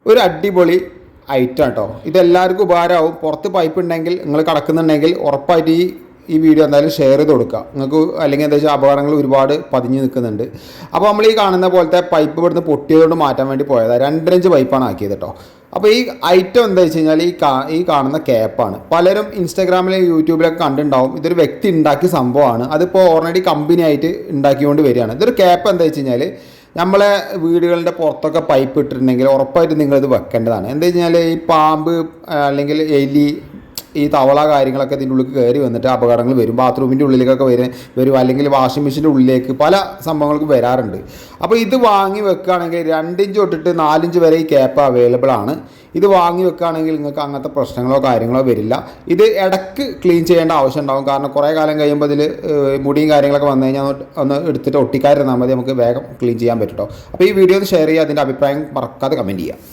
ഒരു അടിപൊളി ഐറ്റം കേട്ടോ. ഇതെല്ലാവർക്കും ഉപകാരമാവും. പുറത്ത് പൈപ്പ് ഉണ്ടെങ്കിൽ നിങ്ങൾ കിടക്കുന്നുണ്ടെങ്കിൽ ഉറപ്പായിട്ട് ഈ വീഡിയോ എന്തായാലും ഷെയർ ചെയ്ത് കൊടുക്കുക നിങ്ങൾക്ക്. അല്ലെങ്കിൽ എന്താ വെച്ചാൽ അപകടങ്ങൾ ഒരുപാട് പതിഞ്ഞ് നിൽക്കുന്നുണ്ട്. അപ്പോൾ നമ്മൾ ഈ കാണുന്ന പോലത്തെ പൈപ്പ് ഇവിടുന്ന് പൊട്ടിയതുകൊണ്ട് മാറ്റാൻ വേണ്ടി പോയതാണ്. 2 ഇഞ്ച് പൈപ്പാണ് ആക്കിയത് കേട്ടോ. അപ്പോൾ ഈ ഐറ്റം എന്താ വെച്ച് കഴിഞ്ഞാൽ ഈ കാണുന്ന ക്യാപ്പാണ്. പലരും ഇൻസ്റ്റാഗ്രാമിലും യൂട്യൂബിലൊക്കെ കണ്ടിട്ടുണ്ടാവും. ഇതൊരു വ്യക്തി ഉണ്ടാക്കിയ സംഭവമാണ്. അതിപ്പോൾ ഓൾറെഡി കമ്പനി ആയിട്ട് ഉണ്ടാക്കിക്കൊണ്ട് വരികയാണ്. ഇതൊരു ക്യാപ്പ് എന്താ വെച്ച് കഴിഞ്ഞാൽ നമ്മളെ വീടുകളുടെ പുറത്തൊക്കെ പൈപ്പ് ഇട്ടിട്ടുണ്ടെങ്കിൽ ഉറപ്പായിട്ട് നിങ്ങളിത് വെക്കേണ്ടതാണ്. എന്താ വെച്ചാൽ ഈ പാമ്പ് അല്ലെങ്കിൽ എലി, ഈ തവള കാര്യങ്ങളൊക്കെ ഇതിൻ്റെ ഉള്ളിൽ കയറി വന്നിട്ട് അപകടങ്ങൾ വരും. ബാത്റൂമിൻ്റെ ഉള്ളിലേക്കൊക്കെ വരും, അല്ലെങ്കിൽ വാഷിംഗ് മെഷീൻ്റെ ഉള്ളിലേക്ക് പല സംഭവങ്ങൾക്ക് വരാറുണ്ട്. അപ്പോൾ ഇത് വാങ്ങി വെക്കുകയാണെങ്കിൽ 2 ഇഞ്ച് തൊട്ടിട്ട് 4 ഇഞ്ച് വരെ ഈ ക്യാപ്പ് അവൈലബിൾ ആണ്. ഇത് വാങ്ങി വെക്കുകയാണെങ്കിൽ നിങ്ങൾക്ക് അങ്ങനത്തെ പ്രശ്നങ്ങളോ കാര്യങ്ങളോ വരില്ല. ഇത് ഇടയ്ക്ക് ക്ലീൻ ചെയ്യേണ്ട ആവശ്യം ഉണ്ടാകും. കാരണം കുറേ കാലം കഴിയുമ്പോൾ ഇതിൽ മുടിയും കാര്യങ്ങളൊക്കെ വന്നു കഴിഞ്ഞാൽ ഒന്ന് എടുത്തിട്ട് ഒട്ടിക്കാതിരുന്നാൽ മതി, നമുക്ക് വേഗം ക്ലീൻ ചെയ്യാൻ പറ്റും കേട്ടോ. അപ്പോൾ ഈ വീഡിയോ ഒന്ന് ഷെയർ ചെയ്യുക. അതിൻ്റെ അഭിപ്രായം മറക്കാതെ കമൻറ്റ് ചെയ്യുക.